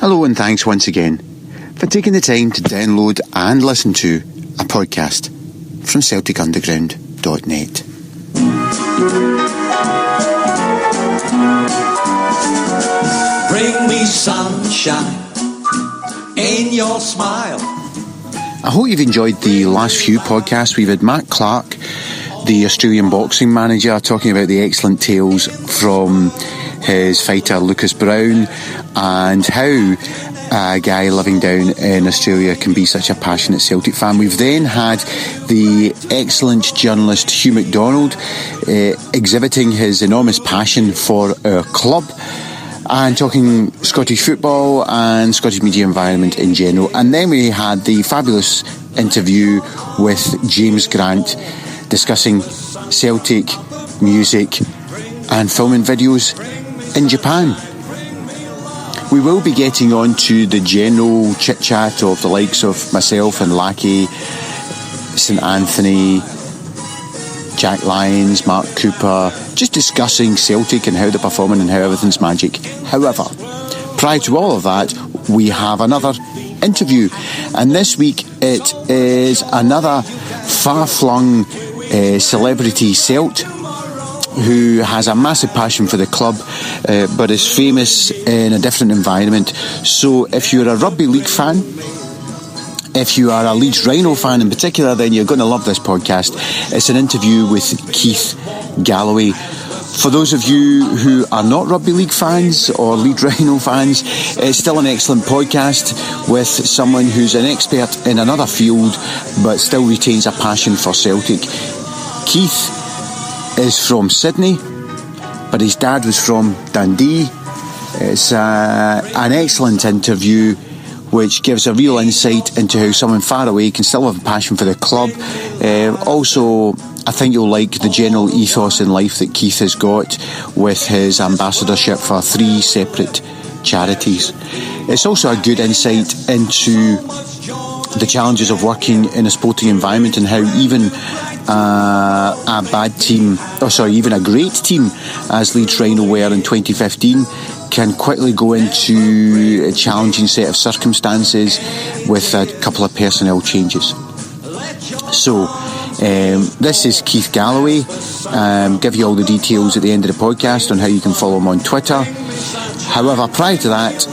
Hello and thanks once again for taking the time to download and listen to a podcast from CelticUnderground.net. Bring me sunshine in your smile. I hope you've enjoyed the last few podcasts. We've had Matt Clark, the Australian boxing manager, talking about the excellent tales from his fighter Lucas Brown and how a guy living down in Australia can be such a passionate Celtic fan. We've then had the excellent journalist Hugh McDonald exhibiting his enormous passion for our club and talking Scottish football and Scottish media environment in general. And then we had the fabulous interview with James Grant discussing Celtic music and filming videos in Japan. We will be getting on to the general chit-chat of the likes of myself and Lackey, St Anthony, Jack Lyons, Mark Cooper, just discussing Celtic and how they're performing and how everything's magic. However, prior to all of that, we have another interview, and this week it is another far-flung celebrity Celt who has a massive passion for the club but is famous in a different environment. So if you're a rugby league fan, if you are a Leeds Rhino fan in particular, then you're going to love this podcast. It's an interview with Keith Galloway. For those of you who are not rugby league fans or Leeds Rhino fans, it's still an excellent podcast with someone who's an expert in another field but still retains a passion for Celtic. Keith is from Sydney, but his dad was from Dundee. It's an excellent interview which gives a real insight into how someone far away can still have a passion for the club. Also, I think you'll like the general ethos in life that Keith has got with his ambassadorship for 3 separate charities. It's also a good insight into the challenges of working in a sporting environment and how even a bad team, even a great team as Leeds Rhino were in 2015 can quickly go into a challenging set of circumstances with a couple of personnel changes. So this is Keith Galloway. Give you all the details at the end of the podcast on how you can follow him on Twitter. However, prior to that,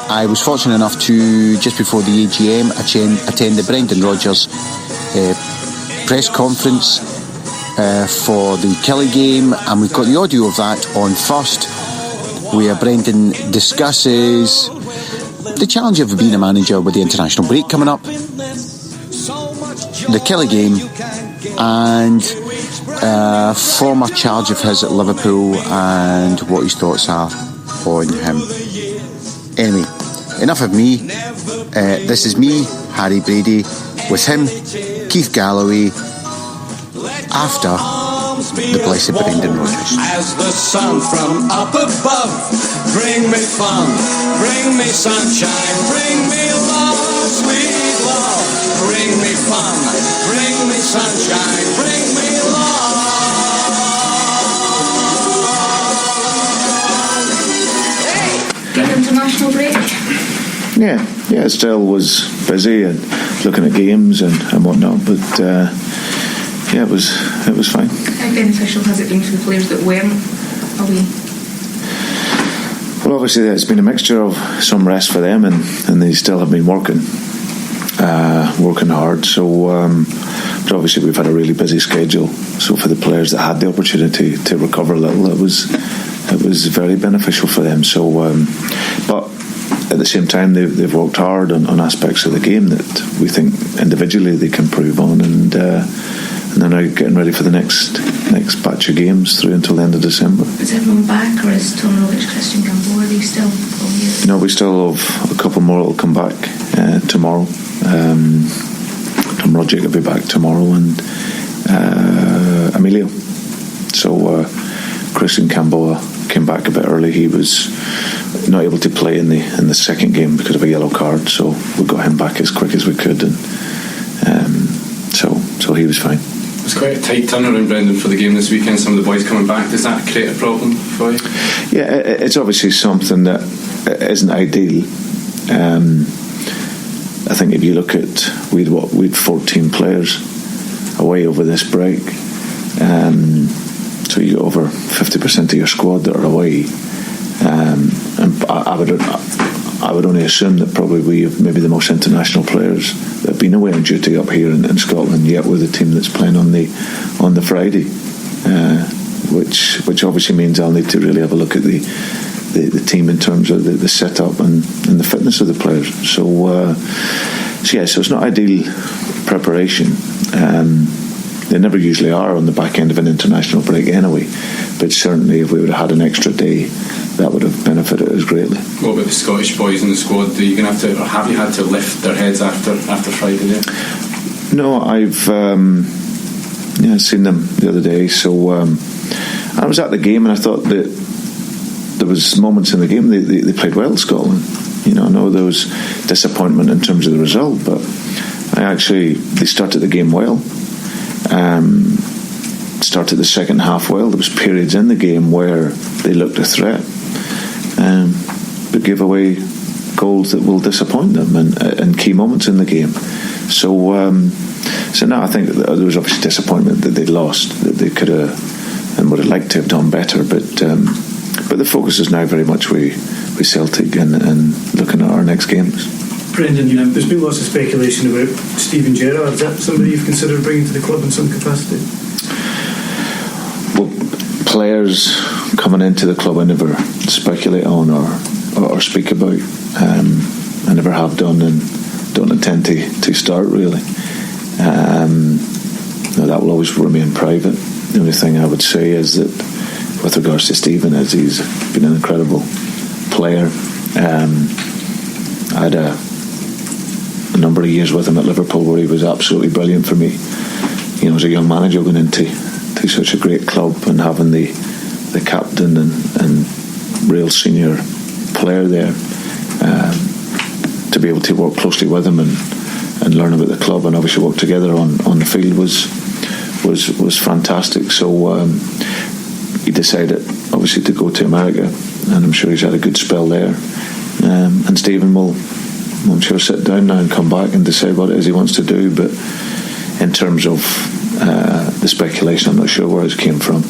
I was fortunate enough to, just before the AGM, attend the Brendan Rodgers press conference for the Killie game, and we've got the audio of that on first, where Brendan discusses the challenge of being a manager with the international break coming up, the Killie game, and a former charge of his at Liverpool and what his thoughts are on him. Anyway, enough of me. This is me, Harry Brady, with him, Keith Galloway, after the blessed Brendan Rodgers. As the sun from up above, bring me fun, bring me sunshine, bring me love, sweet love. Bring me fun, bring me sunshine, bring me love. Good international break? Yeah, it still was busy and looking at games and whatnot, but it was fine. How beneficial has it been for the players that weren't away? Well, obviously it's been a mixture of some rest for them, and they still have been working hard. So, but obviously we've had a really busy schedule. So for the players that had the opportunity to recover a little, it was very beneficial for them. So, but at the same time, they've worked hard on aspects of the game that we think individually they can improve on, and they're now getting ready for the next batch of games through until the end of December. Is everyone back, or is Tom Rogic, Christian Gamboa, are they still all here? No, we still have a couple more that will come back tomorrow. Tom Rogic will be back tomorrow, and Emilio. So Christian Gamboa came back a bit early. He was not able to play in the second game because of a yellow card, so we got him back as quick as we could, and so he was fine. It was quite a tight turnaround, Brendan, for the game this weekend. Some of the boys coming back. Does that create a problem for you? Yeah, it's obviously something that isn't ideal, I think if you look at we'd 14 players away over this break, so you got over 50% of your squad that are away, and I would only assume that probably we have maybe the most international players that have been away on duty up here in Scotland, yet we're the team that's playing on the Friday, which obviously means I'll need to really have a look at the team in terms of the setup and the fitness of the players. So it's not ideal preparation. They never usually are on the back end of an international break anyway, but certainly if we would have had an extra day, that would have benefited us greatly. What about the Scottish boys in the squad? Are you going to have to, or have you had to lift their heads after Friday there? No, I've seen them the other day. So I was at the game and I thought that there was moments in the game they played well, Scotland. I know there was disappointment in terms of the result, but they started the game well. Started the second half well. There was periods in the game where they looked a threat, but gave away goals that will disappoint them in key moments in the game. So now I think that there was obviously disappointment that they'd lost, that they could have and would have liked to have done better, but the focus is now very much with Celtic and looking at our next games. Brendan, there's been lots of speculation about Steven Gerrard. Is that somebody you've considered bringing to the club in some capacity? Well, players coming into the club I never speculate on or speak about. I never have done and don't intend to start really. That will always remain private. The only thing I would say is that with regards to Steven, as he's been an incredible player, I had a number of years with him at Liverpool where he was absolutely brilliant for me. As a young manager going into such a great club and having the captain and real senior player there, to be able to work closely with him and learn about the club and obviously work together on the field was fantastic. So he decided obviously to go to America, and I'm sure he's had a good spell there. And Steven will, I'm sure, sit down now and come back and decide what it is he wants to do. But in terms of the speculation, I'm not sure where it came from.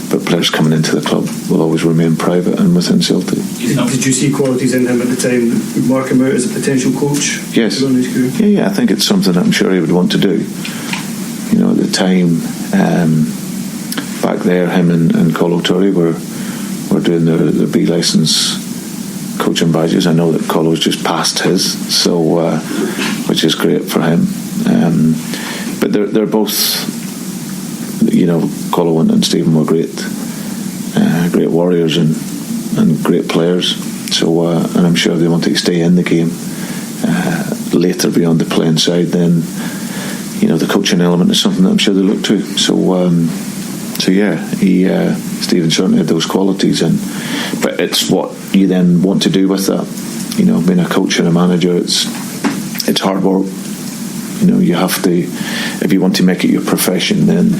But players coming into the club will always remain private and within Celtic. Did you see qualities in him at the time that would mark him out as a potential coach? Yes. Yeah, I think it's something that I'm sure he would want to do. At the time, back there, him and Colo Touré were doing their B licence coaching badges. I know that Colo's just passed his, so which is great for him. But they're both, Colo and Steven were great warriors and great players. So and I'm sure they want to stay in the game later beyond the playing side. Then the coaching element is something that I'm sure they look to. So yeah, Steven certainly had those qualities, but it's what you then want to do with that. Being a coach and a manager, it's hard work. You have to, if you want to make it your profession, then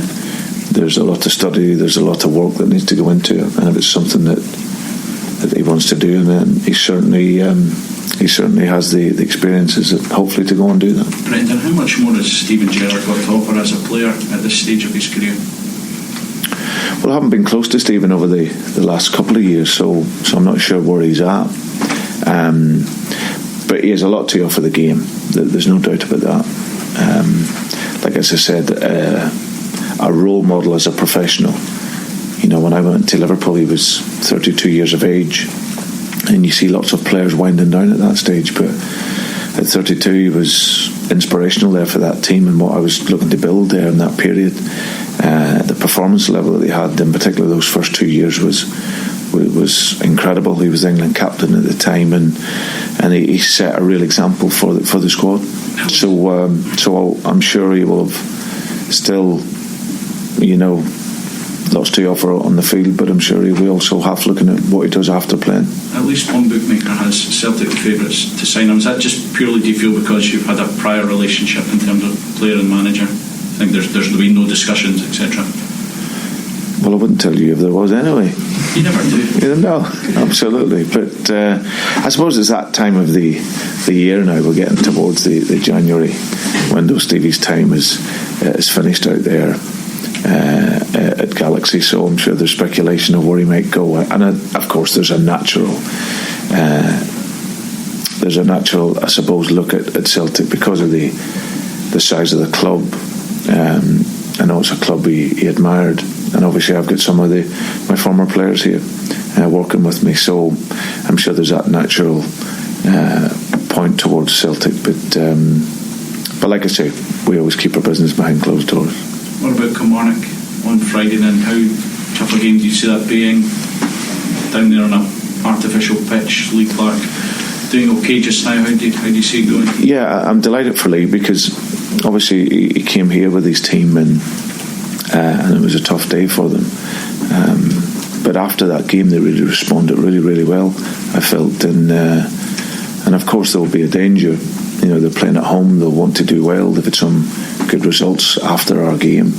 there's a lot to study, there's a lot of work that needs to go into it, and if it's something that he wants to do, and then he certainly has the experiences that hopefully to go and do that. Brendan, how much more has Steven Gerrard got to offer as a player at this stage of his career? Well, I haven't been close to Steven over the last couple of years, so I'm not sure where he's at. But he has a lot to offer the game. There's no doubt about that. Like as I said, a role model as a professional. When I went to Liverpool, he was 32 years of age, and you see lots of players winding down at that stage. But at 32, he was inspirational there for that team and what I was looking to build there in that period. The performance level that he had, in particular those first 2 years, was incredible. He was the England captain at the time, and he set a real example for the squad. So I'm sure he will have still, lots to offer on the field, but I'm sure he will also have looking at what he does after playing. At least one bookmaker has Celtic favourites to sign him. Is that just purely, do you feel, because you've had a prior relationship in terms of player and manager? I think there's been no discussions, etc. Well, I wouldn't tell you if there was anyway. You never do. No, absolutely. But I suppose it's that time of the year now. We're getting towards the January window. Stevie's time is finished out there at Galaxy, so I'm sure there's speculation of where he might go. And of course, there's a natural, I suppose, look at Celtic because of the size of the club. I know it's a club he admired, and obviously I've got some of my former players here working with me, so I'm sure there's that natural point towards Celtic. But like I say, we always keep our business behind closed doors. What about Kilmarnock on Friday then? How tough a game do you see that being? Down there on an artificial pitch, Lee Clark doing okay just now. How do you see it going? Yeah, I'm delighted for Lee because obviously he came here with his team and it was a tough day for them. But after that game, they really responded really well, I felt. And of course, there will be a danger. You know, they're playing at home. They'll want to do well. They've had some good results after our game.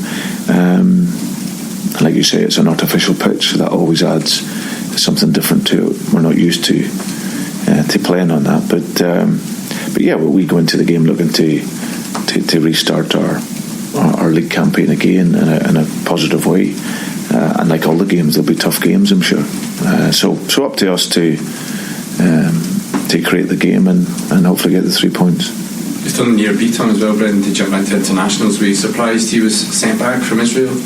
Like you say, it's an artificial pitch, so that always adds something different to it. We're not used to playing on that. But yeah, we go into the game looking to restart our league campaign again in a positive way. And like all the games, there'll be tough games, I'm sure. So up to us to create the game and hopefully get the 3 points. Just on your beat on as well, Brendan, to jump into internationals, were you surprised he was sent back from Israel?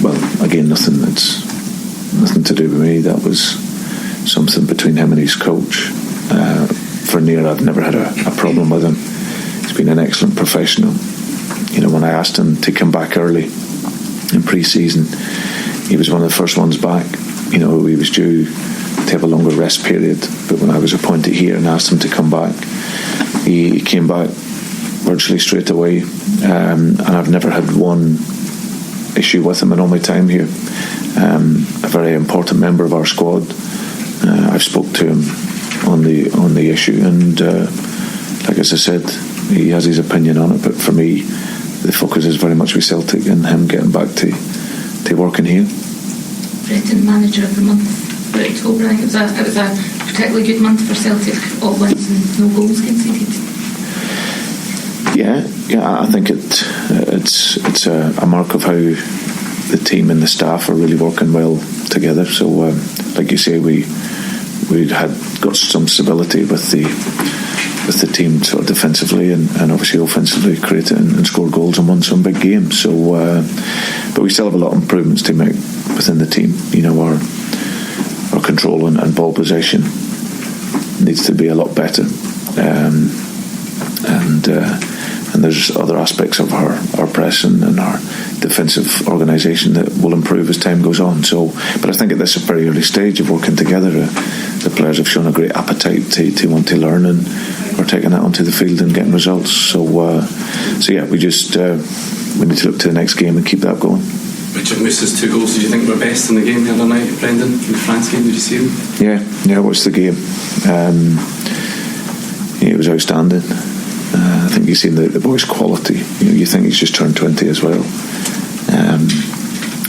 Well, again, nothing to do with me. That was something between him and his coach. For Nir, I've never had a problem with him. He's been an excellent professional. You know, when I asked him to come back early in pre-season, he was one of the first ones back. You know, he was due to have a longer rest period, but when I was appointed here and asked him to come back, he came back virtually straight away. And I've never had one issue with him in all my time here. A very important member of our squad. I've spoke to him on the issue, and like as I said, he has his opinion on it. But for me, the focus is very much with Celtic and him getting back to working here. Brendan, manager of the month for October. I think it was a particularly good month for Celtic. All wins and no goals conceded. Yeah, I think it's a mark of how the team and the staff are really working well together. So, like you say, we had got some stability with the team sort of defensively and obviously offensively, created and scored goals and won some big games. So, but we still have a lot of improvements to make within the team. You know, our control and ball possession needs to be a lot better. And there's other aspects of our press and our defensive organisation that will improve as time goes on. So, but I think at this very early stage of working together, the players have shown a great appetite to want to learn, and we're taking that onto the field and getting results. So yeah, we need to look to the next game and keep that going. Richard Moose's 2 goals, did you think were best in the game the other night, Brendan? In the France game, did you see them? Yeah, I watched the game. It was outstanding. I think you've seen the boy's quality. You think he's just turned 20 as well.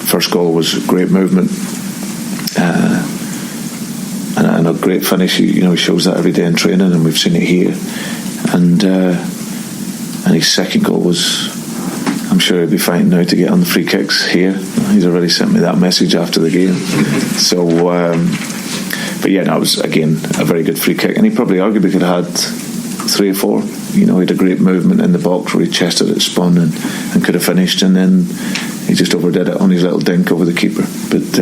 First goal was great movement and a great finish. He shows that every day in training, and we've seen it here. And his second goal was, I'm sure he'll be fighting now to get on the free kicks here. He's already sent me that message after the game. So, but yeah, that was again a very good free kick, and he probably arguably could have had 3 or 4. He had a great movement in the box where he chested it, spun and could have finished, and then he just overdid it on his little dink over the keeper. But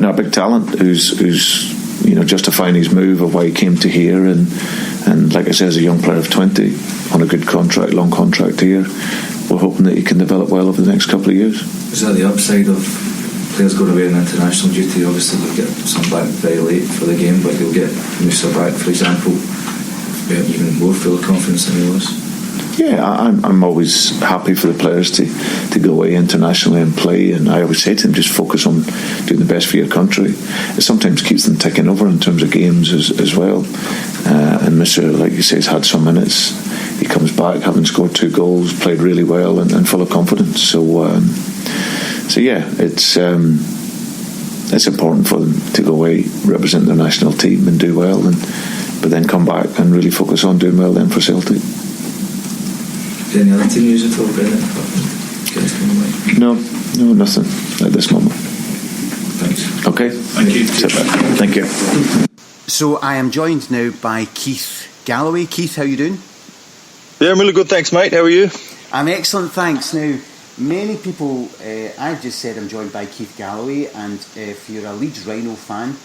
not a big talent who's justifying his move of why he came to here, and like I say, as a young player of 20 on a good contract, long contract here, we're hoping that he can develop well over the next couple of years. Is that the upside of players going away on international duty? Obviously they'll get some back very late for the game, but they'll get Musa back, for example, even more full of confidence than he was. Yeah, I'm always happy for the players to go away internationally and play, and I always say to them, just focus on doing the best for your country. It sometimes keeps them ticking over in terms of games as well. And Mr., like you say, has had some minutes he comes back having scored 2 goals, played really well, and full of confidence. So yeah, it's important for them to go away, represent their national team, and do well, but then come back and really focus on doing well then for Celtic. Any other team news at all, Brendan? No, nothing at this moment. Thanks. Okay. Thank you. Thank you. So I am joined now by Keith Galloway. Keith, how you doing? Yeah, I'm really good, thanks, mate. How are you? I'm excellent, thanks. Now, many people, I've just said I'm joined by Keith Galloway, and if you're a Leeds Rhino fan,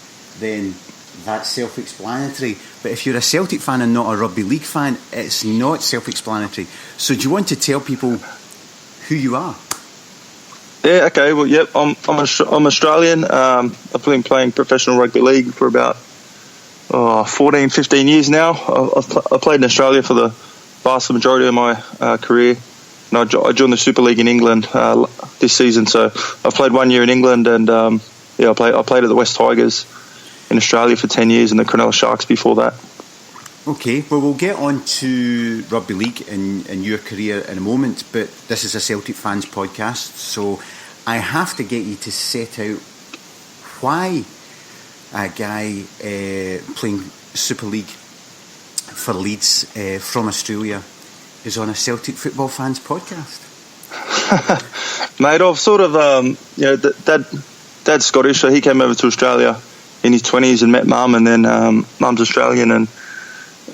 then that's self-explanatory. But if you're a Celtic fan and not a rugby league fan, it's not self-explanatory. So do you want to tell people who you are? Yeah, okay. Well, yep. I'm Australian. I've been playing professional rugby league for about 14, 15 years now. I've played in Australia for the vast majority of my career. And I joined the Super League in England this season. So I've played 1 year in England, and I played at the West Tigers in Australia for 10 years and the Cronulla Sharks before that. Okay, well, we'll get on to rugby league and your career in a moment, but this is a Celtic fans podcast, so I have to get you to set out why a guy playing Super League for Leeds from Australia is on a Celtic football fans podcast. Mate, I've sort of, Dad's Scottish, so he came over to Australia in his 20s and met Mum, and then Mum's Australian, and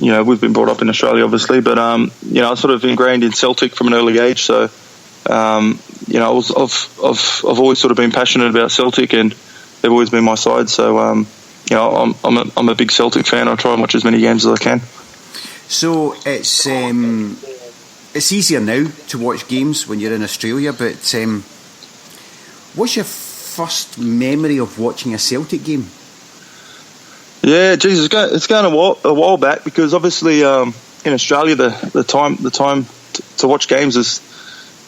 we've been brought up in Australia, obviously, but I was sort of ingrained in Celtic from an early age. So I've always sort of been passionate about Celtic, and they've always been my side. So I'm a big Celtic fan. I try and watch as many games as I can. So it's easier now to watch games when you're in Australia, but what's your first memory of watching a Celtic game? Yeah, geez, it's going a while back, because obviously in Australia the time to watch games is,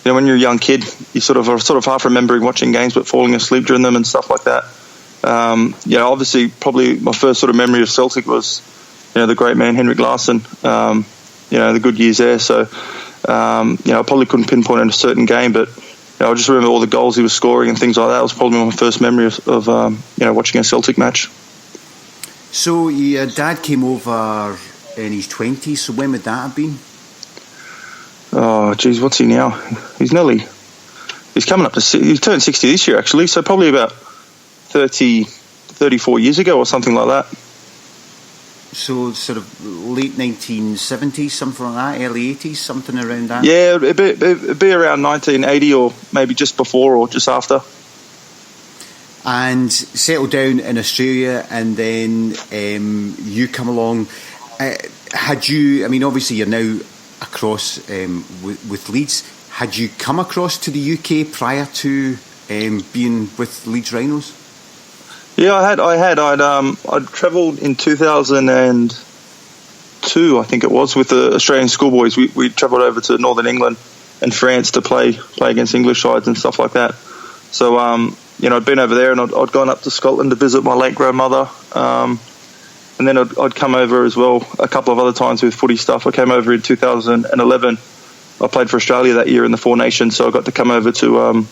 when you're a young kid, you sort of half remembering watching games but falling asleep during them and stuff like that. Obviously probably my first sort of memory of Celtic was the great man Henrik Larsson, the good years there. So I probably couldn't pinpoint a certain game, but I just remember all the goals he was scoring and things like that. It was probably my first memory of watching a Celtic match. So your dad came over in his 20s, so when would that have been? Oh, geez, what's he now? He's turned 60 this year, actually, so probably about 34 years ago or something like that. So sort of late 1970s, something like that, early 80s, something around that? Yeah, it'd be around 1980 or maybe just before or just after. And settled down in Australia, and then you come along. Obviously you're now across with Leeds. Had you come across to the UK prior to being with Leeds Rhinos? Yeah, I had. I'd travelled in 2002, I think it was, with the Australian schoolboys. We travelled over to Northern England and France to play against English sides and stuff like that. So I'd been over there, and I'd gone up to Scotland to visit my late grandmother, and then I'd come over as well a couple of other times with footy stuff. I came over in 2011. I played for Australia that year in the Four Nations, so I got to come over to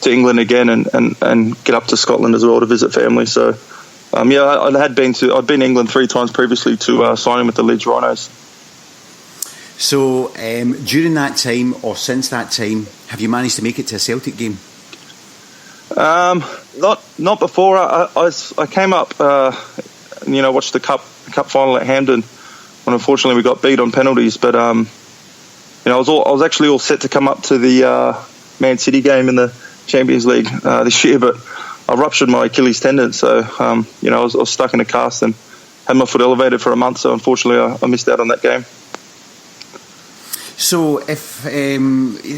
England again and get up to Scotland as well to visit family. So I'd been to England 3 times previously to signing with the Leeds Rhinos. So during that time, or since that time, have you managed to make it to a Celtic game? Not before. I came up, watched the cup final at Hampden when unfortunately we got beat on penalties. But I was actually all set to come up to the Man City game in the Champions League this year, but I ruptured my Achilles tendon, so I was stuck in a cast and had my foot elevated for a month. So unfortunately, I missed out on that game. So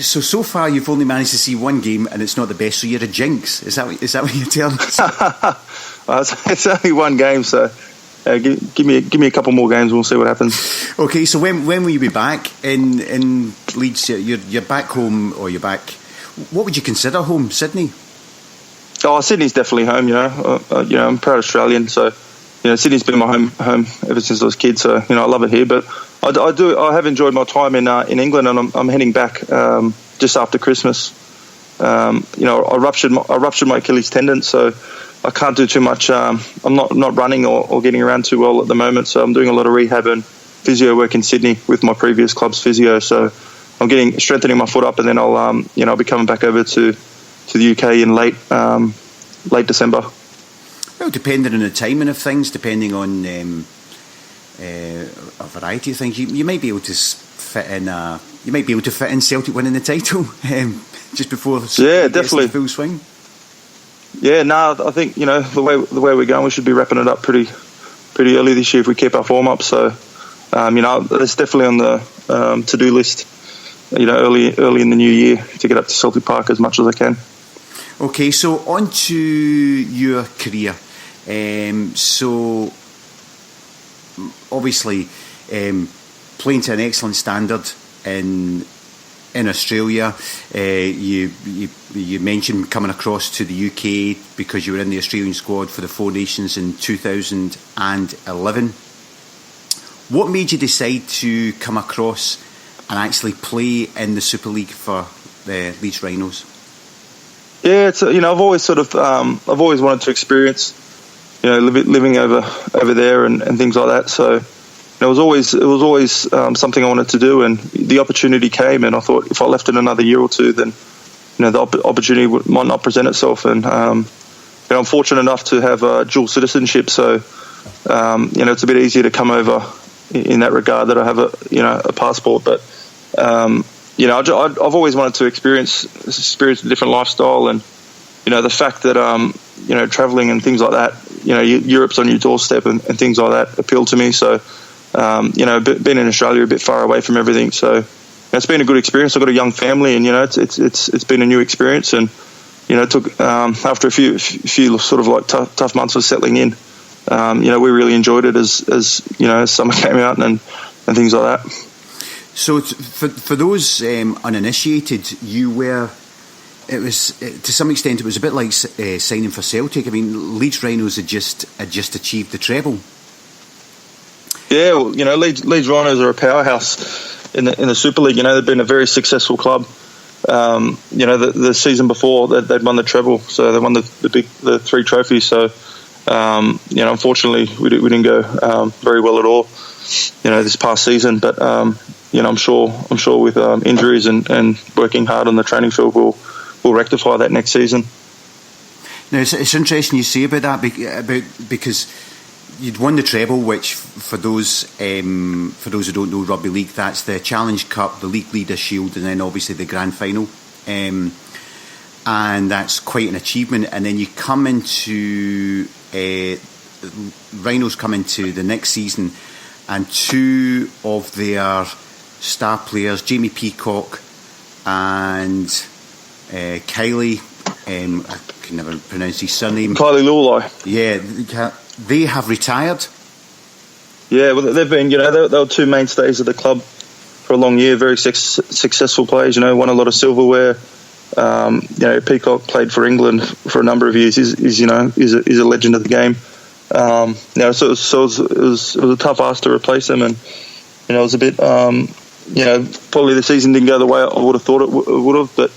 so far you've only managed to see one game, and it's not the best. So you're a jinx. Is that what you're telling us? It's only one game, so give me a couple more games, and we'll see what happens. Okay, so when will you be back in Leeds? You're back home, or you're back? What would you consider home? Sydney? Oh, Sydney's definitely home. I'm a proud Australian, so Sydney's been my home ever since I was a kid. So I love it here, but I have enjoyed my time in England, and I'm heading back just after Christmas. I ruptured my Achilles tendon, so I can't do too much. I'm not running or getting around too well at the moment, so I'm doing a lot of rehab and physio work in Sydney with my previous club's physio. So I'm strengthening my foot up, and then I'll be coming back over to the UK in late December. Well, depending on the timing of things, depending on a variety of things, you might be able to fit in. You might be able to fit in Celtic winning the title just before definitely full swing. Yeah, no, I think the way we're going, we should be wrapping it up pretty early this year if we keep our form up. So, it's definitely on the to-do list. Early in the new year to get up to Celtic Park as much as I can. Okay, so on to your career. So obviously, playing to an excellent standard in Australia. You mentioned coming across to the UK because you were in the Australian squad for the Four Nations in 2011. What made you decide to come across and actually play in the Super League for the Leeds Rhinos? Yeah, it's I've always wanted to experience living over there and things like that. So it was always something I wanted to do, and the opportunity came, and I thought if I left in another year or two, then the opportunity might not present itself. And I'm fortunate enough to have dual citizenship, so it's a bit easier to come over in that regard that I have a passport. But I've always wanted to experience a different lifestyle, and the fact that traveling and things like that, Europe's on your doorstep and things like that appeal to me. So being in Australia a bit far away from everything, so it's been a good experience. I've got a young family, and it's been a new experience, and it took after a few sort of like tough months of settling in. We really enjoyed it as summer came out and things like that. So for those uninitiated, it was to some extent it was a bit like signing for Celtic. I mean, Leeds Rhinos had just achieved the treble. Yeah, well, Leeds Rhinos are a powerhouse in the Super League. They've been a very successful club. The season before they'd won the treble, so they won the 3 trophies. So unfortunately we didn't go very well at all. This past season, but I'm sure with injuries and working hard on the training field, we'll rectify that next season. Now it's interesting you say about that because you'd won the treble, which for those who don't know rugby league, that's the Challenge Cup, the League Leaders Shield, and then obviously the Grand Final, and that's quite an achievement. And then you come into Rhinos come into the next season, and 2 of their star players, Jamie Peacock and Kylie, I can never pronounce his surname. Kylie Lawley. Yeah, they have retired. Yeah, well, they've been, they were 2 mainstays of the club for a long year. Very successful players. Won a lot of silverware. Peacock played for England for a number of years. He's a legend of the game. So it was a tough ask to replace him, and it was a bit. Probably the season didn't go the way I would have thought it would have, but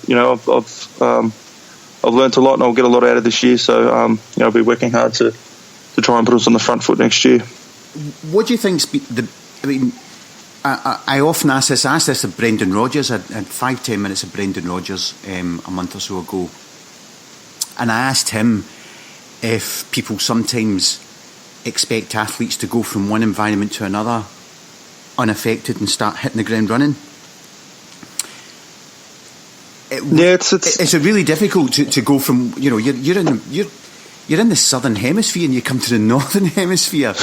I've learnt a lot, and I'll get a lot out of this year. So I'll be working hard to try and put us on the front foot next year. What do you think's I often ask this of Brendan Rodgers. I had 5-10 minutes of Brendan Rodgers a month or so ago, and I asked him if people sometimes expect athletes to go from one environment to another unaffected and start hitting the ground running. It's really difficult to go from you're in the southern hemisphere and you come to the northern hemisphere.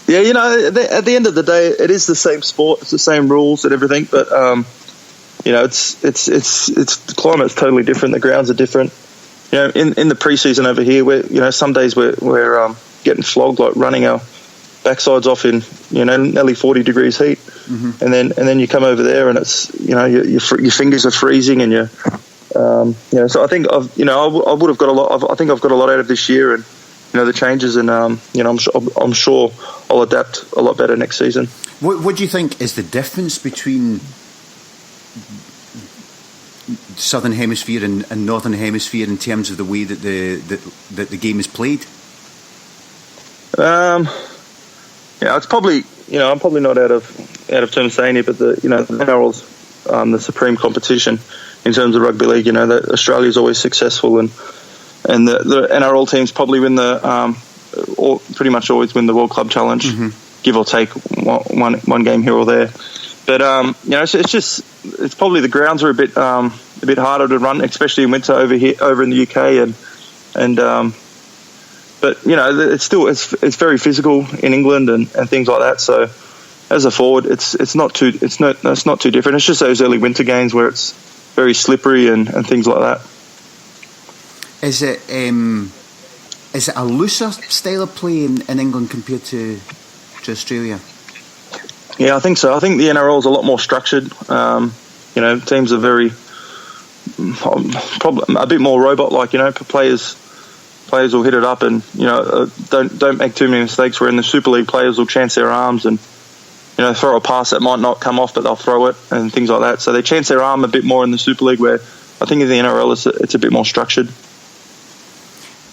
Yeah, at the end of the day, it is the same sport. It's the same rules and everything, but it's the climate's totally different. The grounds are different. In the pre-season over here, where some days we're getting flogged, like running our backsides off in nearly 40 degrees heat, mm-hmm. and then you come over there and it's your fingers are freezing and So I think I would have got a lot. I think I've got a lot out of this year, and the changes, and I'm sure I'll adapt a lot better next season. What do you think is the difference between Southern Hemisphere and Northern Hemisphere in terms of the way that the game is played? It's probably, I'm probably not out of term saying it, but the NRL's the supreme competition in terms of rugby league. Australia's always successful, and the NRL teams probably win or pretty much always win the World Club Challenge, give or take one game here or there. But it's probably the grounds are a bit harder to run, especially in winter over in the UK, but it's very physical in England and things like that. So as a forward, it's not too different. It's just those early winter games where it's very slippery and things like that. Is it a looser style of play in England compared to Australia? Yeah, I think so. I think the NRL is a lot more structured. Teams are very probably a bit more robot-like. Players will hit it up and don't make too many mistakes. Where in the Super League, players will chance their arms and throw a pass that might not come off, but they'll throw it and things like that. So they chance their arm a bit more in the Super League, where I think in the NRL it's a bit more structured.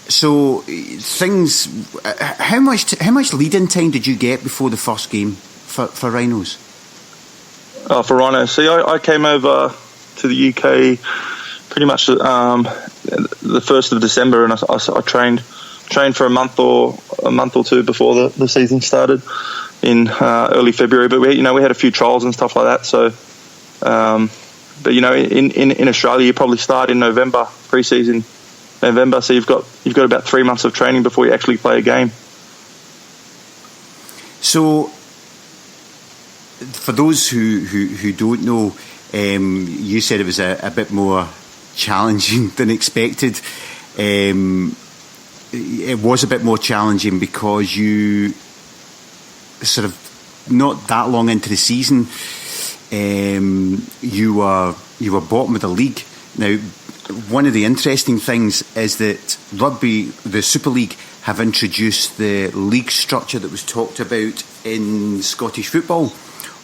So things, how much lead-in time did you get before the first game for Rhinos? For Rhinos, see, I came over to the UK pretty much the 1st of December, and I trained for a month or two before the season started in early February. But we had a few trials and stuff like that. So, but in Australia, you probably start in November, pre-season November. So you've got about 3 months of training before you actually play a game. So, for those who don't know, you said it was a bit more challenging than expected. It was a bit more challenging because you sort of not that long into the season, you were bottom of the league. Now, one of the interesting things is that the Super League have introduced the league structure that was talked about in Scottish football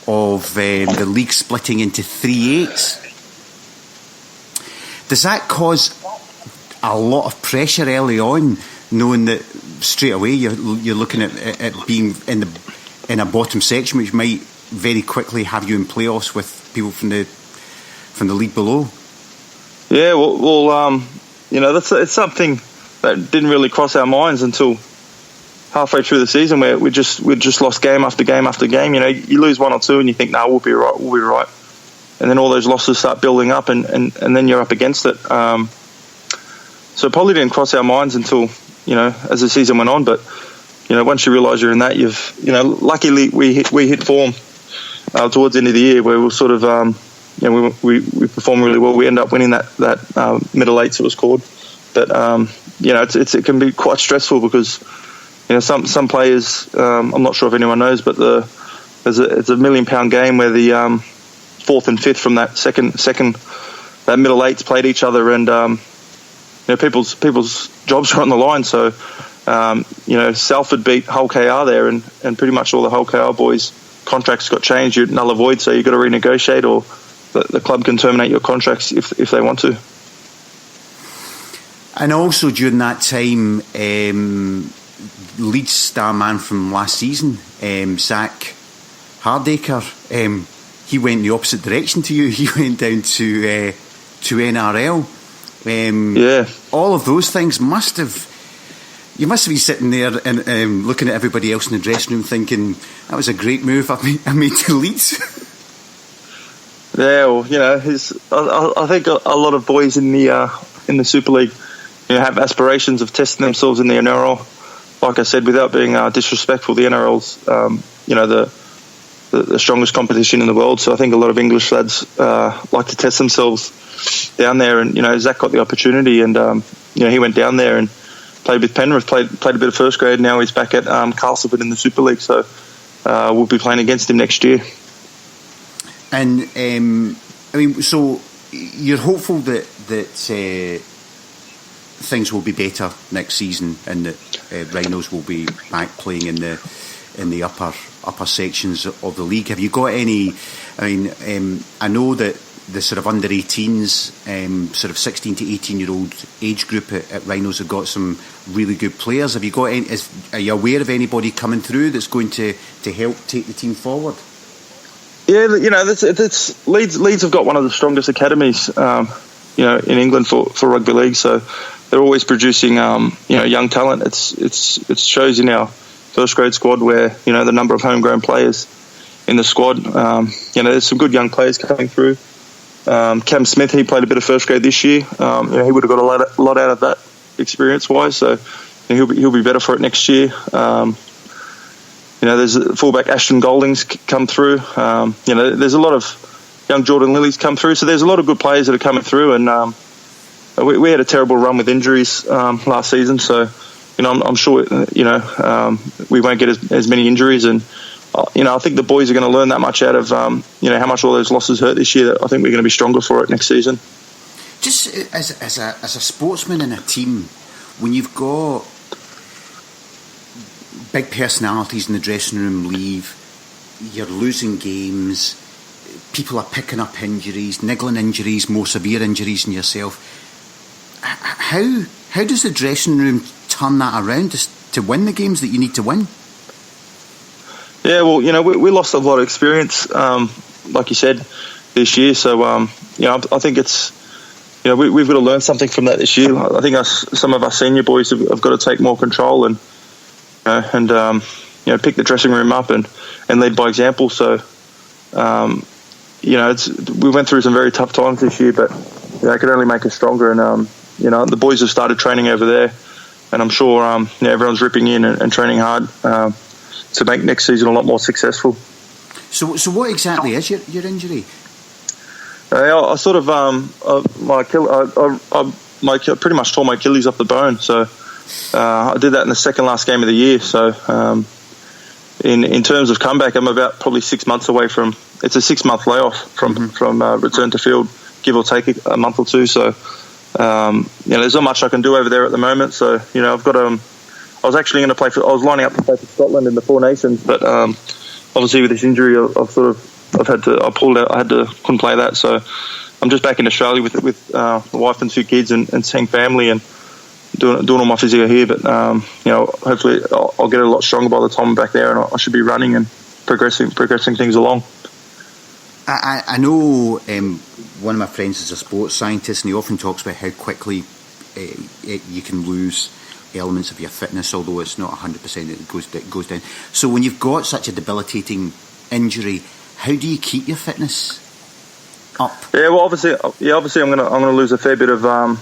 of the league splitting into 3/8s. Does that cause a lot of pressure early on, knowing that straight away you're looking at being in a bottom section, which might very quickly have you in playoffs with people from the league below? Yeah, it's something that didn't really cross our minds until halfway through the season, where we just lost game after game after game. You lose one or two and you think, no, we'll be right. And then all those losses start building up, and then you're up against it. So it probably didn't cross our minds until, as the season went on. But, once you realise you're in that, luckily we hit form towards the end of the year, where we'll sort of, we performed really well. We end up winning that middle eights, it was called. But, it can be quite stressful because, some players, I'm not sure if anyone knows, but it's a £1 million game where the 4th and 5th from that second that middle eights played each other, and people's jobs are on the line. So Salford beat Hull KR there, and pretty much all the Hull KR boys' contracts got changed. You're null and void, so you've got to renegotiate, or the club can terminate your contracts if they want to. And also during that time, Leeds star man from last season, Zach Hardaker, he went the opposite direction to you. He went down to NRL. Yeah. All of those things you must have been sitting there and looking at everybody else in the dressing room thinking, that was a great move I made to Leeds. Yeah, well, I think a lot of boys in the Super League have aspirations of testing themselves in the NRL. Like I said, without being disrespectful, the NRL's the strongest competition in the world. So I think a lot of English lads like to test themselves down there. And Zach got the opportunity, and he went down there and played with Penrith, played a bit of first grade. Now he's back at Castleford in the Super League. So we'll be playing against him next year. And so you're hopeful that things will be better next season, and that Rhinos will be back playing in the upper sections of the league. Have you got any? I mean, I know that the sort of under 18s, sort of 16 to 18-year-old age group at Rhinos have got some really good players. Have you got any? Are you aware of anybody coming through that's going to help take the team forward? Yeah, Leeds have got one of the strongest academies, in England for rugby league. So they're always producing, young talent. It shows in our first grade squad where the number of homegrown players in the squad. There's some good young players coming through. Cam Smith, he played a bit of first grade this year. He would have got a lot out of that experience-wise. So he'll be better for it next year. There's a fullback Ashton Golding's come through. There's a lot of young Jordan Lilly's come through. So there's a lot of good players that are coming through. And we had a terrible run with injuries last season. So I'm sure we won't get as many injuries. And I think the boys are going to learn that much out of how much all those losses hurt this year. That I think we're going to be stronger for it next season. Just as a sportsman in a team, when you've got big personalities in the dressing room leave, you're losing games, people are picking up injuries, niggling injuries, more severe injuries than yourself. How does the dressing room turn that around to win the games that you need to win? Yeah, well, we lost a lot of experience, like you said, this year. So, I think it's, we've got to learn something from that this year. I think some of our senior boys have got to take more control and pick the dressing room up and lead by example. So, we went through some very tough times this year, but it can only make us stronger. And the boys have started training over there, and I'm sure everyone's ripping in and training hard to make next season a lot more successful. So what exactly is your injury? I sort of I pretty much tore my Achilles off the bone. So I did that in the second last game of the year. So in terms of comeback, I'm about probably 6 months away from. It's a 6-month layoff from return to field, give or take a month or two. So there's not much I can do over there at the moment. So I've got I was actually going to play for. I was lining up to play for Scotland in the Four Nations, but obviously with this injury, I pulled out. Couldn't play that. So I'm just back in Australia with the wife and 2 kids and seeing family and doing all my physio here. But hopefully I'll get a lot stronger by the time I'm back there, and I should be running and progressing things along. I know one of my friends is a sports scientist, and he often talks about how quickly you can lose elements of your fitness, although it's not 100% it goes down. So when you've got such a debilitating injury, how do you keep your fitness up? Yeah, well, obviously I'm gonna lose a fair bit of I've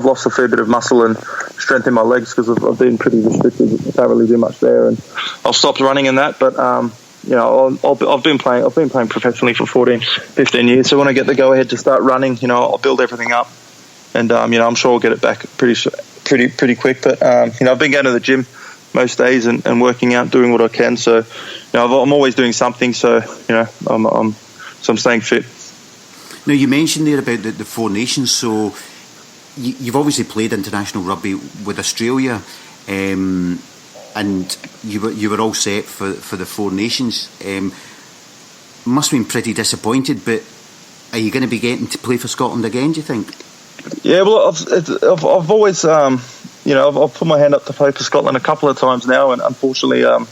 lost a fair bit of muscle and strength in my legs because I've been pretty restricted. I can't really do much there, and I've stopped running in that. But I've been playing professionally for 15 years. So when I get the go ahead to start running, I'll build everything up. And I'm sure I'll get it back pretty quick. But I've been going to the gym most days and working out, doing what I can. So I'm always doing something. So I'm staying fit. Now you mentioned there about the Four Nations. So you've obviously played international rugby with Australia, and you were all set for the Four Nations. Must have been pretty disappointed. But are you going to be getting to play for Scotland again, do you think? Yeah, well, I've always, I've put my hand up to play for Scotland a couple of times now, and unfortunately, the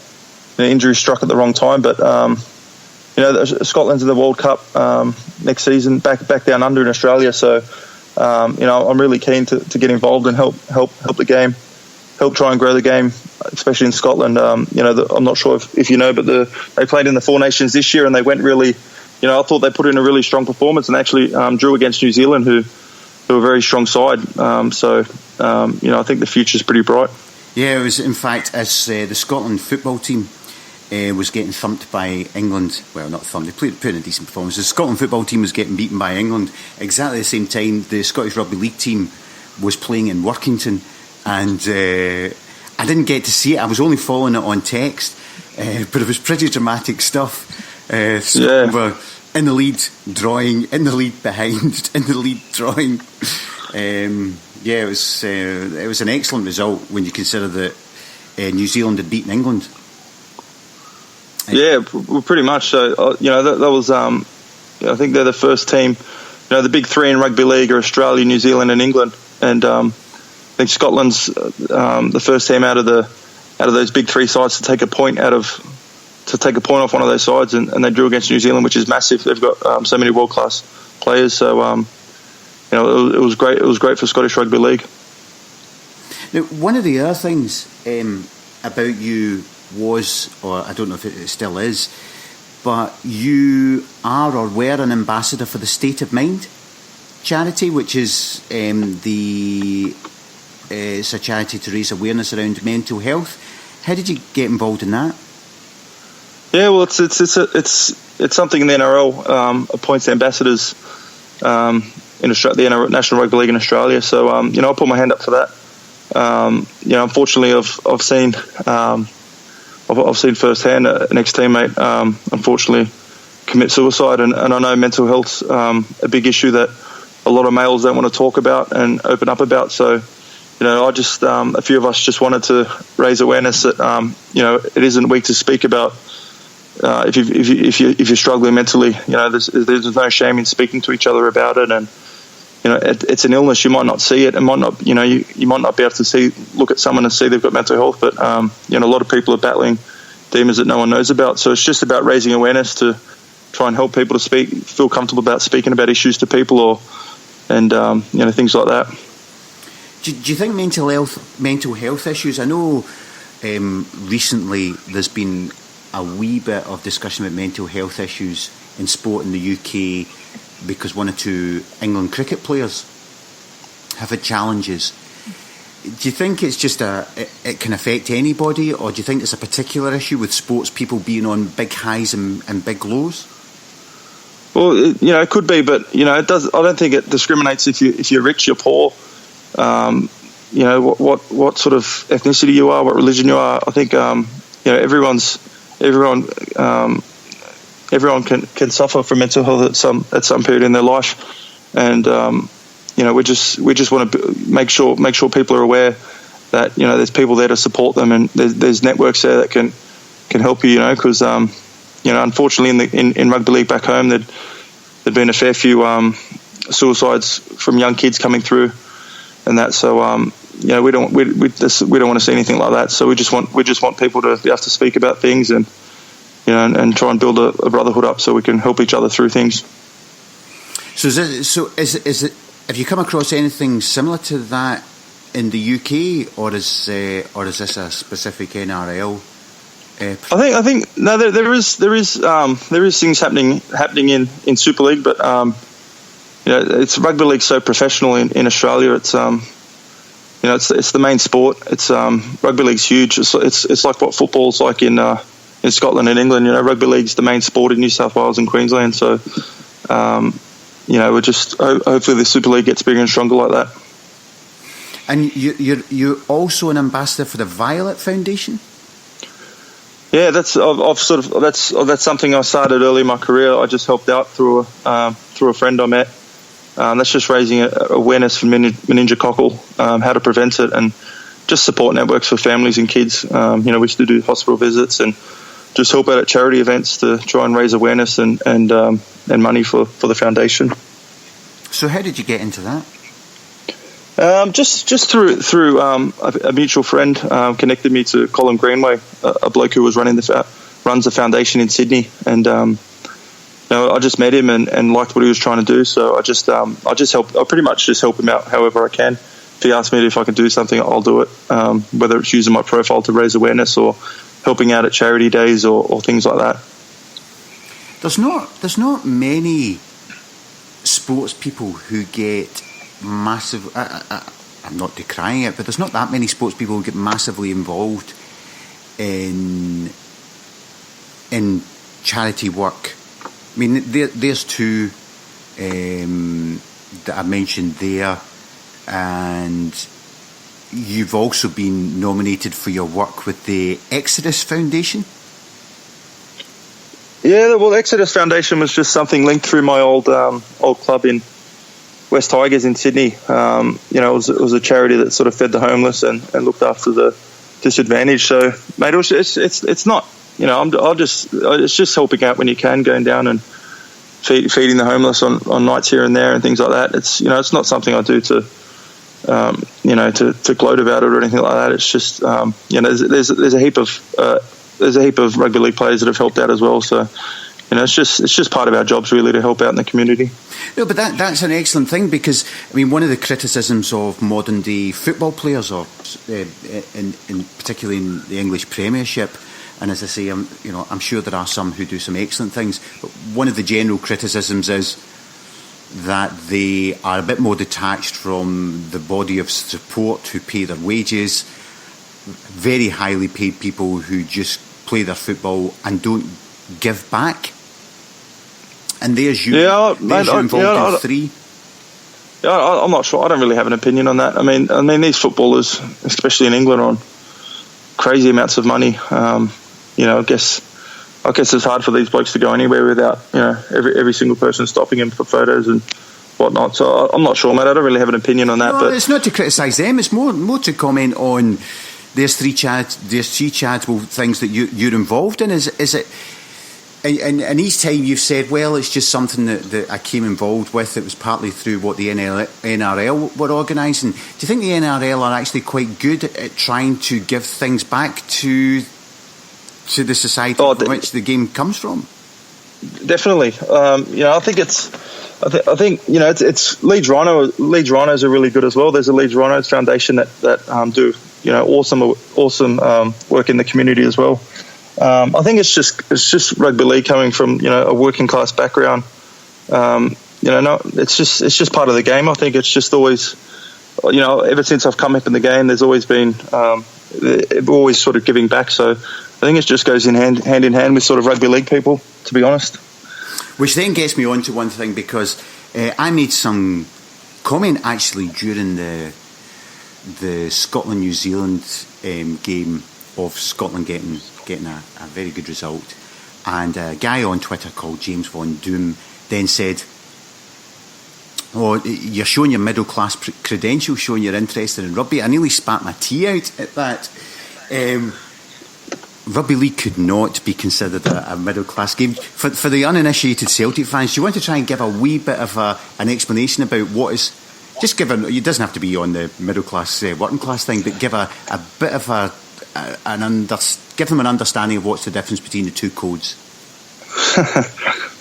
injury struck at the wrong time. But Scotland's in the World Cup next season, back down under in Australia. So, I'm really keen to get involved and help the game, help try and grow the game, especially in Scotland. I'm not sure if you know, but they played in the Four Nations this year, and they went really. I thought they put in a really strong performance and actually drew against New Zealand, who a very strong side. I think the future's pretty bright. Yeah, it was, in fact, as the Scotland football team was getting thumped by England. Well, not thumped, they put in a decent performance. The Scotland football team was getting beaten by England. Exactly the same time, the Scottish Rugby League team was playing in Workington. And I didn't get to see it. I was only following it on text. But it was pretty dramatic stuff. Scotland were in the lead, drawing, in the lead behind, in the lead, drawing. Yeah, it was an excellent result when you consider that New Zealand had beaten England. Yeah, pretty much. So that was. I think they're the first team. The big three in rugby league are Australia, New Zealand, and England. And I think Scotland's the first team out of those big three sides to take a point off one of those sides, and they drew against New Zealand, which is massive. They've got so many world class players. So it was great. It was great for Scottish Rugby League. Now, one of the other things about you was, or I don't know if it still is, but you are or were an ambassador for the State of Mind charity, which is it's a charity to raise awareness around mental health. How did you get involved in that? Yeah, well, it's something the NRL appoints ambassadors in Australia, the National Rugby League in Australia. So I put my hand up for that. Unfortunately, I've seen firsthand an ex-teammate unfortunately commit suicide, and I know mental health's a big issue that a lot of males don't want to talk about and open up about. So I just a few of us just wanted to raise awareness that it isn't weak to speak about if you're struggling mentally. There's no shame in speaking to each other about it, and it's an illness. You might not see it, and might not you might not be able to look at someone and see they've got mental health, but a lot of people are battling demons that no one knows about. So it's just about raising awareness to try and help people to feel comfortable about speaking about issues to people, and things like that. Do you think mental health issues? I know recently there's been a wee bit of discussion about mental health issues in sport in the UK because one or two England cricket players have had challenges. Do you think it's just it can affect anybody, or do you think it's a particular issue with sports people being on big highs and big lows? Well, it could be, but it does. I don't think it discriminates if you're rich, you're poor. What sort of ethnicity you are, what religion you are. I think everyone can suffer from mental health at some period in their life, and we just want to make sure people are aware that there's people there to support them, and there's networks there that can help you. Because unfortunately in rugby league back home there'd been a fair few suicides from young kids coming through, and that. So we don't want to see anything like that. So we just want people to be able to speak about things and try and build a brotherhood up so we can help each other through things. So is it? Have you come across anything similar to that in the UK, or is this a specific NRL? I think no. There is things happening in Super League, but it's rugby league so professional in Australia. It's it's the main sport. It's rugby league's huge. It's like what football's like in Scotland and England. Rugby league's the main sport in New South Wales and Queensland. So we're just hopefully the Super League gets bigger and stronger like that. And you're also an ambassador for the Violet Foundation. Yeah, that's something I started early in my career. I just helped out through a friend I met. That's just raising awareness for meningococcal, how to prevent it, and just support networks for families and kids. We used to do hospital visits and just help out at charity events to try and raise awareness and money for the foundation. So how did you get into that? Just through a mutual friend connected me to Colin Greenway, a bloke who was runs the foundation in Sydney, and I just met him and liked what he was trying to do. So I pretty much just help him out however I can. If he asks me if I can do something, I'll do it. Whether it's using my profile to raise awareness or helping out at charity days or things like that. There's not many sports people who get massive. I'm not decrying it, but there's not that many sports people who get massively involved in charity work. I mean, there's two that I mentioned there, and you've also been nominated for your work with the Exodus Foundation. Yeah, well, the Exodus Foundation was just something linked through my old club in West Tigers in Sydney. It was a charity that sort of fed the homeless and looked after the disadvantaged. So, mate, it's not. It's just helping out when you can, going down and feeding the homeless on nights here and there and things like that. It's not something I do to gloat about it or anything like that. It's just there's a heap of rugby league players that have helped out as well. So it's just part of our jobs really to help out in the community. No, but that's an excellent thing, because I mean, one of the criticisms of modern day football players, or in particularly in the English Premiership, and as I say, I'm sure there are some who do some excellent things, but one of the general criticisms is that they are a bit more detached from the body of support who pay their wages, very highly paid people who just play their football and don't give back. And there's you, involved in three. Yeah, I'm not sure. I don't really have an opinion on that. I mean, these footballers, especially in England, are on crazy amounts of money. I guess it's hard for these blokes to go anywhere without every single person stopping them for photos and whatnot. So I'm not sure, mate. I don't really have an opinion on that. No, but it's not to criticise them. It's more to comment on there's three charitable things that you're involved in. Is it? And each time you've said, well, it's just something that I came involved with. It was partly through what the NRL were organising. Do you think the NRL are actually quite good at trying to give things back to the society from which the game comes from? Definitely. I think it's Leeds Rhino. Leeds Rhinos are really good as well. There's a Leeds Rhinos Foundation that do awesome work in the community as well. I think it's just rugby league coming from a working class background. It's just part of the game. I think it's just always, ever since I've come up in the game, there's always been always sort of giving back. So I think it just goes hand in hand with sort of rugby league people, to be honest. Which then gets me on to one thing, because I made some comment actually during the Scotland-New Zealand game of Scotland getting a very good result, and a guy on Twitter called James Von Doom then said, you're showing your middle class credentials, showing you're interested in rugby. I nearly spat my tea out at that. Rugby league could not be considered a middle class game. For the uninitiated Celtic fans, do you want to try and give a wee bit of an explanation about what is, just give it doesn't have to be on the middle class working class thing, but give a bit of give them an understanding of what's the difference between the two codes.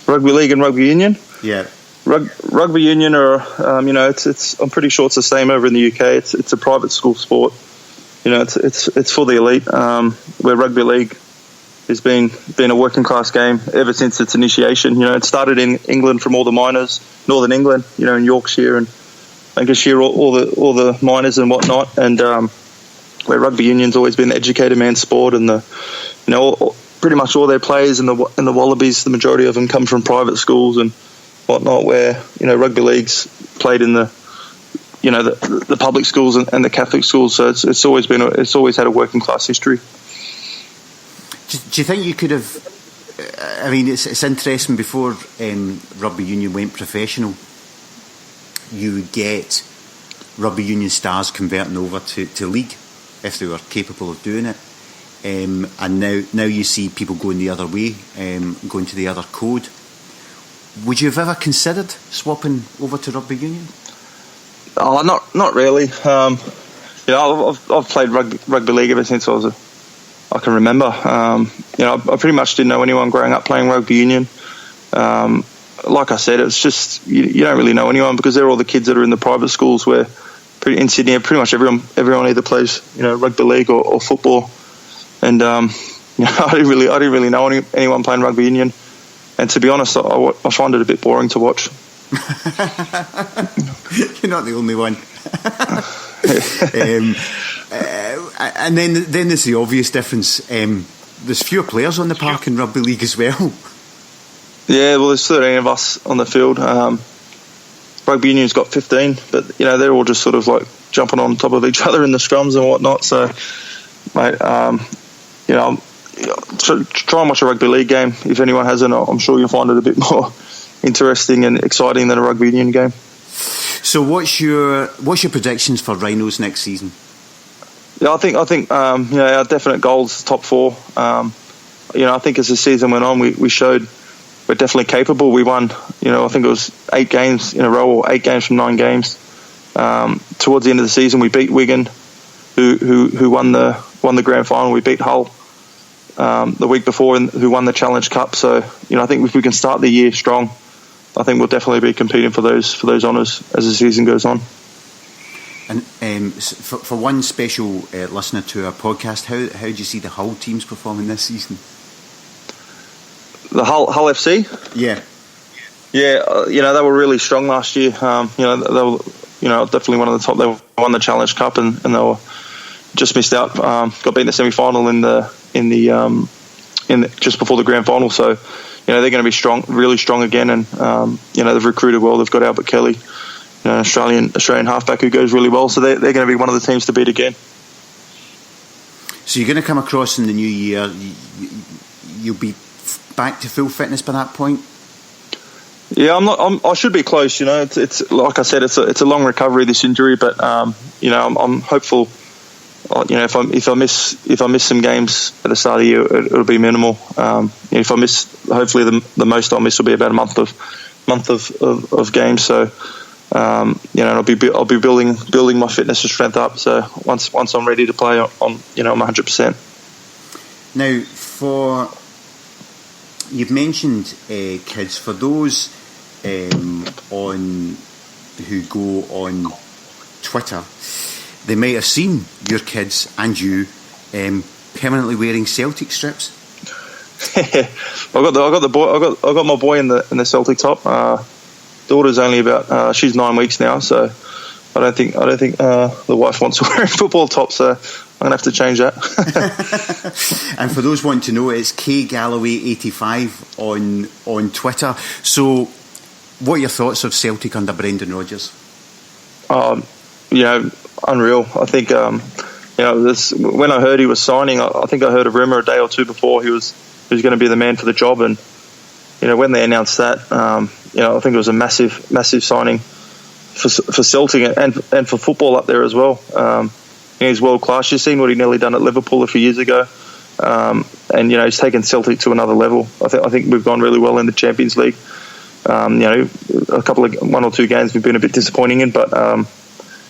Rugby league and rugby union. Yeah. Rugby union are, it's. I'm pretty sure it's the same over in the UK. It's a private school sport. It's for the elite. Where rugby league has been a working class game ever since its initiation. It started in England from all the miners, Northern England. In Yorkshire and Lancashire, all the miners and whatnot, and where rugby union's always been the educated man's sport, and pretty much all their players in the Wallabies, the majority of them come from private schools and whatnot, where rugby league's played in the public schools and the Catholic schools. So it's always had a working class history. Do you think you could have? I mean, it's interesting. Before rugby union went professional, you would get rugby union stars converting over to league if they were capable of doing it, and now you see people going the other way, going to the other code. Would you have ever considered swapping over to rugby union? Oh, not really. I've played rugby league ever since I can remember. I pretty much didn't know anyone growing up playing rugby union. Like I said, it's just you don't really know anyone, because they're all the kids that are in the private schools where in Sydney pretty much everyone either plays rugby league or football, and I didn't really know anyone playing rugby union. And to be honest, I find it a bit boring to watch. You're not the only one. And then there's the obvious difference. There's fewer players on the park in rugby league as well. Yeah, well, there's 13 of us on the field. Rugby union's got 15, but they're all just sort of like jumping on top of each other in the scrums and whatnot. So, mate, try and watch a rugby league game if anyone hasn't. I'm sure you'll find it a bit more interesting and exciting than a rugby union game. So what's your predictions for Rhinos next season? Yeah, I think our definite goal is top 4. I think as the season went on, we showed we're definitely capable. We won, I think it was 8 games in a row, or 8 games from 9 games. Towards the end of the season, we beat Wigan, who won the grand final. We beat Hull the week before, and who won the Challenge Cup. So I think if we can start the year strong, I think we'll definitely be competing for those honours as the season goes on. And for one special listener to our podcast, how do you see the Hull teams performing this season? The Hull FC? Yeah. Yeah, they were really strong last year. They were, definitely one of the top. They won the Challenge Cup, and they were just missed out. Got beat in the semi-final in the just before the grand final. So, they're going to be strong, really strong again. And they've recruited well. They've got Albert Kelly, Australian halfback who goes really well. So they're going to be one of the teams to beat again. So you're going to come across in the new year. You'll be back to full fitness by that point. Yeah, I should be close. It's like I said, it's a long recovery, this injury, but I'm hopeful. If I miss some games at the start of the year, it'll be minimal. If I miss, hopefully the most I'll miss will be about a month of games. So I'll be building my fitness and strength up. So once I'm ready to play, I'm 100%. Now, you've mentioned kids. For those who go on Twitter, they may have seen your kids and you permanently wearing Celtic strips. I got my boy in the Celtic top. Daughter's only about she's 9 weeks now, so I don't think the wife wants to wear a football top, so I'm gonna have to change that. And for those wanting to know, it's KGalloway85 on Twitter. So, what are your thoughts of Celtic under Brendan Rodgers? Unreal. I think when I heard he was signing, I think I heard a rumour a day or two before he was going to be the man for the job, and when they announced that, I think it was a massive signing for Celtic and for football up there as well. He's world class. You've seen what he nearly done at Liverpool a few years ago, and he's taken Celtic to another level. I think we've gone really well in the Champions League. One or two games we've been a bit disappointing in, but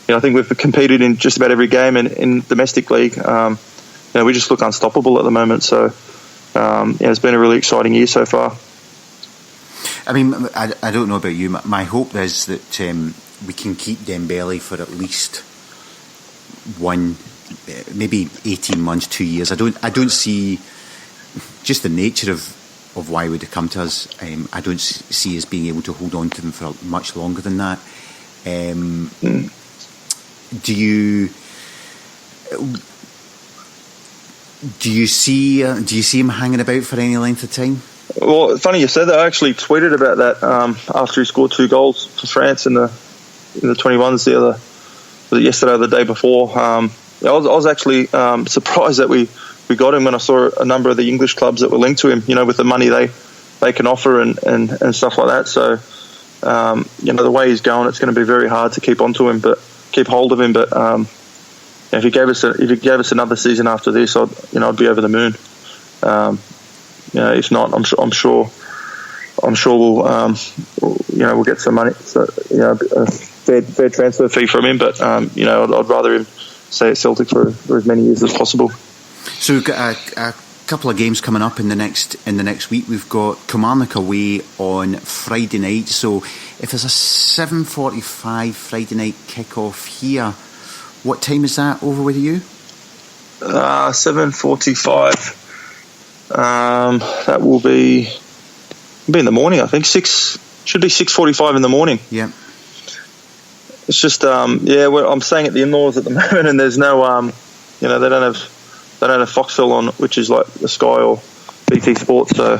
I think we've competed in just about every game in domestic league. We just look unstoppable at the moment. So it's been a really exciting year so far. I mean, I don't know about you. My hope is that we can keep Dembele for at least maybe 18 months, 2 years. I don't see, just the nature of why would it come to us. I don't see us being able to hold on to them for much longer than that. Do you see him hanging about for any length of time? Well, funny you said that. I actually tweeted about that after he scored 2 goals for France in the 21s yesterday or the day before. I was actually surprised that we got him when I saw a number of the English clubs that were linked to him. With the money they can offer and stuff like that. So the way he's going, it's going to be very hard to keep hold of him. But if he gave us another season after this, I'd be over the moon. If not, I'm sure we'll get some money. So a fair transfer fee from him. But I'd rather him stay at Celtic for as many years as possible. So we've got a couple of games coming up in the next week. We've got Kilmarnock away on Friday night. So if there's a 7:45 Friday night kickoff here, what time is that over with you? 7:45. That will be in the morning. I think should be 6:45 in the morning. Yeah. It's just I'm staying at the in-laws at the moment, and there's no they don't have Foxtel on, which is like the Sky or BT Sports. So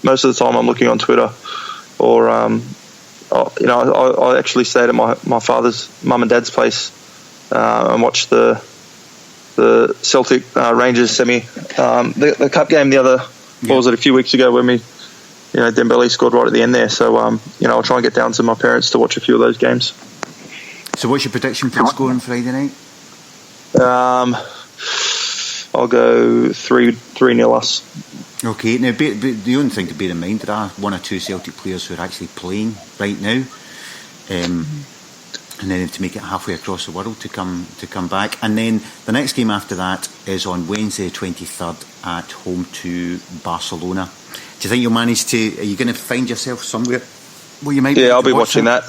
most of the time I'm looking on Twitter, or I actually stayed at my father's mum and dad's place and watched the Celtic Rangers semi, the cup game a few weeks ago when Dembele scored right at the end there. So I'll try and get down to my parents to watch a few of those games. So what's your prediction for the score on Friday night? I'll go 3-0 us. Okay, now the only thing to bear in mind, there are one or two Celtic players who are actually playing right now, and then to make it halfway across the world to come back, and then the next game after that is on Wednesday the 23rd at home to Barcelona. Do you think you'll manage to? Are you going to find yourself somewhere where you might? Yeah, I'll be watching that.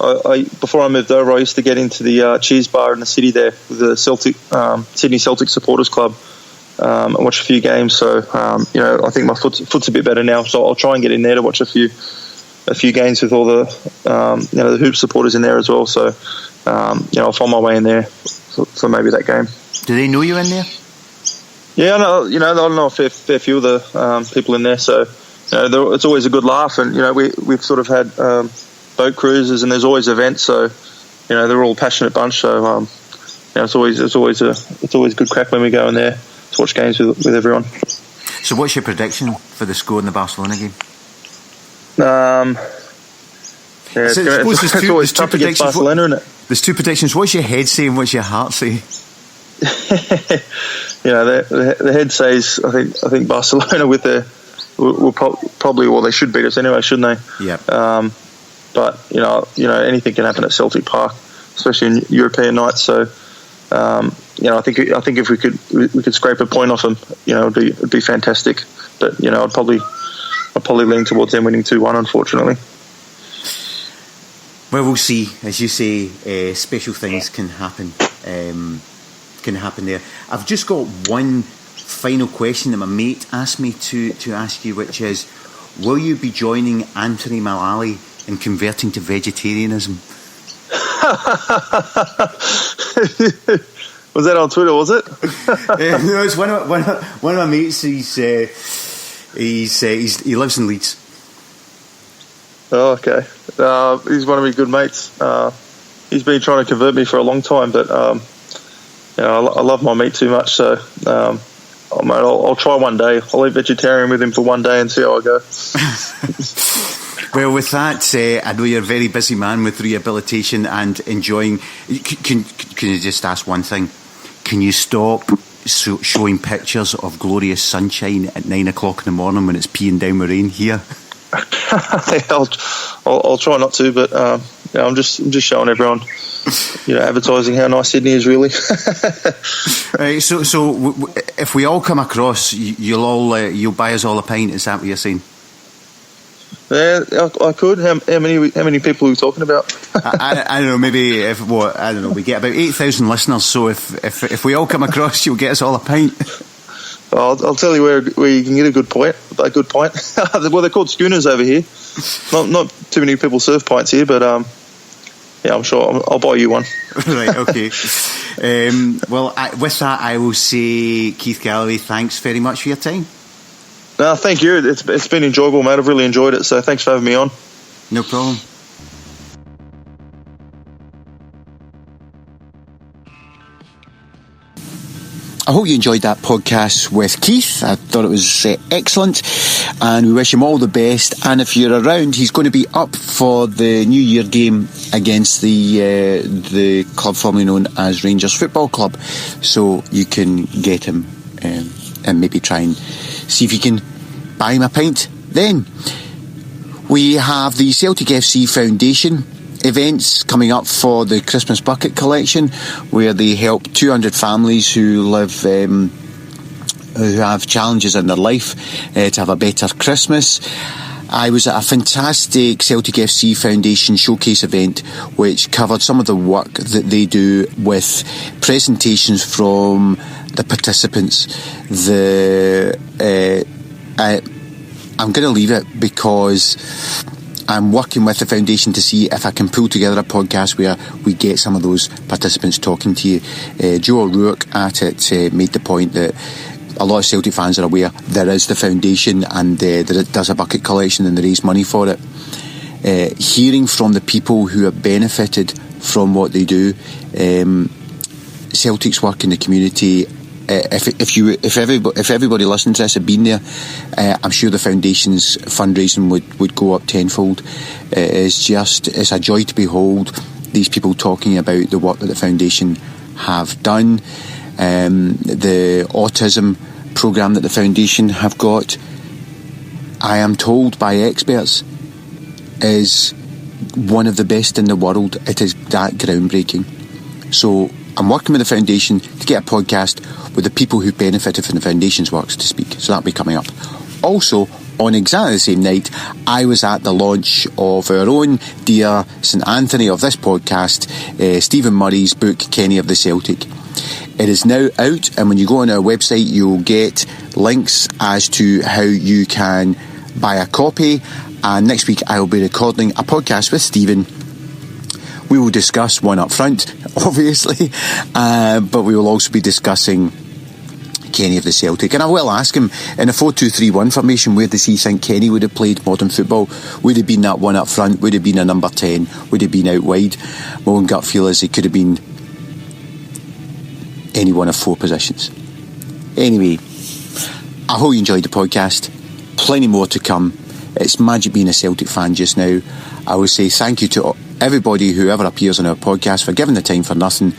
I before I moved over, I used to get into the cheese bar in the city there with the Celtic Sydney Celtic Supporters Club and watch a few games. So I think my foot's a bit better now. So I'll try and get in there to watch a few games with all the the Hoop supporters in there as well. So I'll find my way in there for maybe that game. Do they know you in there? Yeah, I know a fair few of the people in there. So it's always a good laugh, and we've sort of had boat cruises, and there's always events. So they're all a passionate bunch. So it's always good crack when we go in there to watch games with everyone. So what's your prediction for the score in the Barcelona game? It's always tough against Barcelona, isn't it? There's two predictions. What's your head say and what's your heart say? The head says I think Barcelona with their will probably, well, they should beat us anyway, shouldn't they? Yeah. But anything can happen at Celtic Park, especially in European nights. So I think if we could scrape a point off them, it'd be fantastic. But I'd probably lean towards them winning 2-1, unfortunately. Well, we'll see. As you say, special things can happen. There. I've just got one final question that my mate asked me to ask you, which is, will you be joining Anthony Mullally in converting to vegetarianism? Was that on Twitter? Was it? No, it's one of my mates. He lives in Leeds. Oh, okay. He's one of my good mates. He's been trying to convert me for a long time, but I love my meat too much. So I'll try one day. I'll eat vegetarian with him for one day and see how I go. Well, with that, I know you're a very busy man with rehabilitation and enjoying. Can you just ask one thing? Can you stop showing pictures of glorious sunshine at 9 o'clock in the morning when it's peeing down with rain here? I'll try not to, but I'm just showing everyone, advertising how nice Sydney is, really. Right, so if we all come across, you'll buy us all a pint. Is that what you're saying? Yeah, I could. How many people are we talking about? I don't know. Maybe we get about 8,000 listeners. So if we all come across, you'll get us all a pint. I'll tell you where you can get a good pint. Well, they're called schooners over here. Not too many people serve pints here, but I'm sure I'll buy you one. Right. Okay. With that, I will say, Keith Galloway, thanks very much for your time. No, thank you. It's been enjoyable, mate. I've really enjoyed it. So thanks for having me on. No problem. I hope you enjoyed that podcast with Keith. I thought it was excellent, and we wish him all the best. And if you're around, he's going to be up for the New Year game against the club formerly known as Rangers Football Club, so you can get him and maybe try and see if you can buy him a pint then. We have the Celtic FC Foundation events coming up for the Christmas Bucket Collection, where they help 200 families who have challenges in their life to have a better Christmas. I was at a fantastic Celtic FC Foundation showcase event which covered some of the work that they do with presentations from the participants. I'm going to leave it because I'm working with the foundation to see if I can pull together a podcast where we get some of those participants talking to you. Joe O'Rourke at it made the point that a lot of Celtic fans are aware there is the foundation and that it does a bucket collection and they raise money for it. Hearing from the people who have benefited from what they do, Celtic's work in the community if everybody listening to this had been there, I'm sure the foundation's fundraising would go up tenfold. It's a joy to behold these people talking about the work that the foundation have done, the autism programme that the foundation have got. I am told by experts is one of the best in the world. It is that groundbreaking. So I'm working with the foundation to get a podcast with the people who benefited from the foundation's work, so to speak. So that'll be coming up. Also, on exactly the same night, I was at the launch of our own dear St Anthony of this podcast, Stephen Murray's book, Kenny of the Celtic. It is now out, and when you go on our website, you'll get links as to how you can buy a copy. And next week, I will be recording a podcast with Stephen. We will discuss one up front, obviously, but we will also be discussing Kenny of the Celtic. And I will ask him, in a 4-2-3-1 formation, where does he think Kenny would have played modern football? Would it have been that one up front? Would it have been a number 10? Would it have been out wide? My own gut feel is it could have been any one of 4 positions. Anyway, I hope you enjoyed the podcast. Plenty more to come. It's magic being a Celtic fan just now. I will say thank you to everybody who ever appears on our podcast for giving the time for nothing,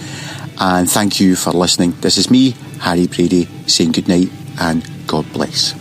and thank you for listening. This is me, Harry Brady, saying good night and God bless.